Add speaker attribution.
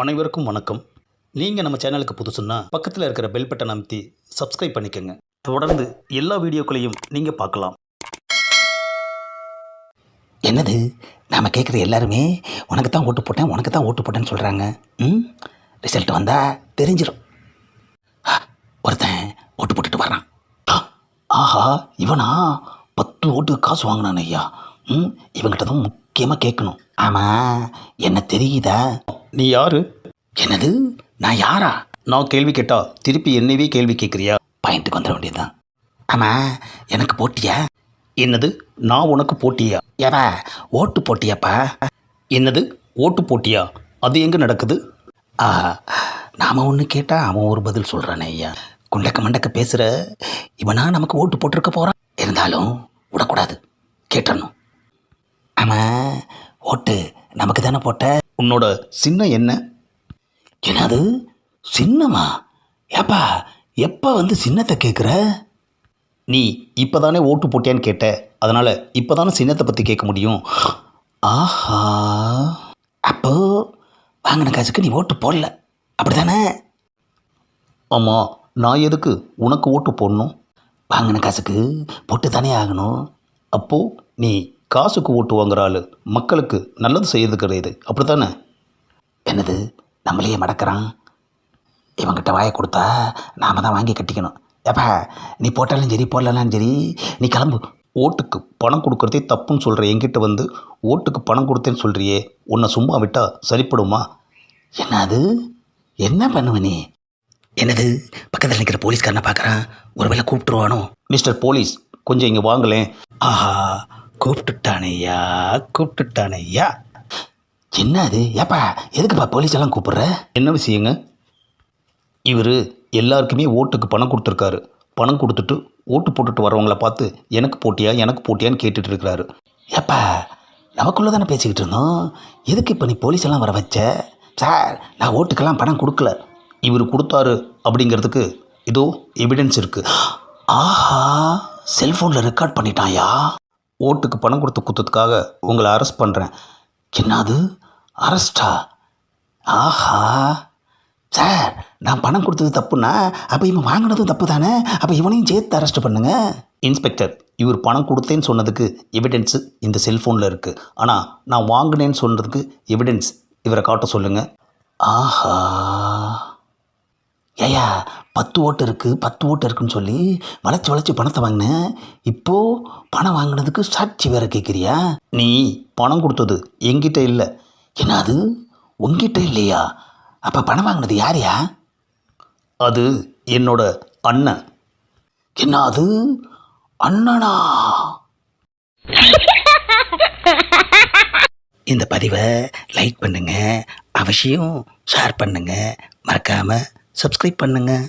Speaker 1: அனைவருக்கும் வணக்கம். நீங்கள் நம்ம சேனலுக்கு புதுசுன்னா பக்கத்தில் இருக்கிற பெல் பட்டன் அமைத்தி சப்ஸ்கிரைப் பண்ணிக்கோங்க. தொடர்ந்து எல்லா வீடியோக்களையும் நீங்கள் பார்க்கலாம்.
Speaker 2: என்னது நாம் கேட்குற எல்லாருமே உனக்கு தான் ஓட்டு போட்டேன்னு சொல்கிறாங்க. ரிசல்ட் வந்தால் தெரிஞ்சிடும். ஒருத்தன் ஓட்டு போட்டுட்டு வர்றான். ஆஹா, இவனா 10 ஓட்டுக்கு காசு வாங்கினான் ஐயா. இவங்கிட்ட தான் முக்கியமாக கேட்கணும். ஆமாம், என்ன தெரியுதா?
Speaker 1: நீ யாரு?
Speaker 2: என்னது, நான் யாரா?
Speaker 1: நான் கேள்வி கேட்டா திருப்பி என்னவே கேள்வி கேட்குறியா?
Speaker 2: பாயிண்ட்டுக்கு வந்துட வேண்டியதுதான். ஆமாம், எனக்கு போட்டியா?
Speaker 1: என்னது, நான் உனக்கு போட்டியா?
Speaker 2: ஏவா, ஓட்டு போட்டியாப்பா?
Speaker 1: என்னது, ஓட்டு போட்டியா? அது எங்கே நடக்குது?
Speaker 2: நாம் ஒன்று கேட்டால் அவன் ஒரு பதில் சொல்கிறானே ஐயா. குண்டக்க மண்டக்க பேசுகிற இவனா நமக்கு ஓட்டு போட்டிருக்க போகிறான். இருந்தாலும் விடக்கூடாது, கேட்டணும். ஆமாம், ஓட்டு நமக்கு தானே போட்ட.
Speaker 1: உன்னோட சின்னம் என்ன?
Speaker 2: என்னது, சின்னமா? ஏப்பா, எப்போ வந்து சின்னத்தை கேட்குற?
Speaker 1: நீ இப்போ தானே ஓட்டு போட்டியான்னு கேட்ட, அதனால் இப்போ தானே சின்னத்தை பற்றி கேட்க முடியும்.
Speaker 2: ஆஹா, அப்போ வாங்கின காசுக்கு நீ ஓட்டு போடல, அப்படி தானே?
Speaker 1: ஆமாம், நான் எதுக்கு உனக்கு ஓட்டு போடணும்?
Speaker 2: வாங்கின காசுக்கு போட்டு தானே ஆகணும்.
Speaker 1: அப்போது நீ காசுக்கு ஓட்டு வாங்குற ஆள், மக்களுக்கு நல்லது செய்யறது கிடையாது, அப்படி தானே?
Speaker 2: என்னது, நம்மளையே மடக்கிறான். இவங்கிட்ட வாயை கொடுத்தா நாம் தான் வாங்கி கட்டிக்கணும். ஏப்பா, நீ போட்டாலும் சரி போடலனாலும் சரி, நீ கிளம்பு.
Speaker 1: ஓட்டுக்கு பணம் கொடுக்குறதே தப்புன்னு சொல்கிற என்கிட்ட வந்து ஓட்டுக்கு பணம் கொடுத்தேன்னு சொல்கிறியே, உன்னை சும்மா விட்டால் சரிப்படுமா?
Speaker 2: என்னது, என்ன பண்ணுவ நீ? என்னது, பக்கத்தில் நிற்கிற போலீஸ்காரனை பார்க்குறான், ஒருவேளை கூப்பிட்டுருவானோ?
Speaker 1: மிஸ்டர் போலீஸ், கொஞ்சம் இங்கே வாங்கலேன்.
Speaker 2: ஆஹா, கூப்பிட்டுட்டானையா. என்ன அது? ஏப்பா, எதுக்குப்பா போலீஸ் எல்லாம் கூப்பிடுற?
Speaker 1: என்ன விஷயங்க? இவர் எல்லாருக்குமே ஓட்டுக்கு பணம் கொடுத்துருக்காரு. பணம் கொடுத்துட்டு ஓட்டு போட்டுட்டு வரவங்கள பார்த்து எனக்கு போட்டியான்னு கேட்டுட்டு இருக்கிறாரு.
Speaker 2: ஏப்பா, நமக்குள்ளே தானே பேசிக்கிட்டு இருந்தோம், எதுக்கு இப்போ நீ போலீஸ் எல்லாம் வர வச்ச? சார், நான் ஓட்டுக்கெல்லாம் பணம் கொடுக்கல.
Speaker 1: இவர் கொடுத்தாரு அப்படிங்கிறதுக்கு இதோ எவிடன்ஸ் இருக்குது.
Speaker 2: ஆஹா, செல்ஃபோனில் ரெக்கார்ட் பண்ணிட்டாயா?
Speaker 1: ஓட்டுக்கு பணம் கொடுத்ததுக்காக உங்களை அரெஸ்ட் பண்ணுறேன்.
Speaker 2: என்னது, அரெஸ்டா? ஆஹா, சார், நான் பணம் கொடுத்தது தப்புன்னா அப்போ இவன் வாங்கினதும் தப்பு தானே? அப்போ இவனையும் சேர்த்து அரெஸ்ட் பண்ணுங்க.
Speaker 1: இன்ஸ்பெக்டர், இவர் பணம் கொடுத்தேன்னு சொன்னதுக்கு எவிடன்ஸு இந்த செல்ஃபோனில் இருக்குது. ஆனால் நான் வாங்கினேன்னு சொன்னதுக்கு எவிடன்ஸ் இவரை காட்ட சொல்லுங்கள்.
Speaker 2: ஆஹா, ஏயா, 10 ஓட்டு இருக்குன்னு சொல்லி வளைச்சி பணத்தை வாங்கினேன். இப்போது பணம் வாங்கினதுக்கு சாட்சி வேறு கேட்குறியா?
Speaker 1: நீ பணம் கொடுத்தது என்கிட்ட இல்லை.
Speaker 2: என்னது, உங்ககிட்ட இல்லையா? அப்போ பணம் வாங்கினது யாரையா?
Speaker 1: அது என்னோட அண்ணன்.
Speaker 2: என்னது, அண்ணனா? இந்த பதிவை லைக் பண்ணுங்கள், அவசியம் ஷேர் பண்ணுங்கள், மறக்காமல் சப்ஸ்கிரைப் பண்ணுங்கள்.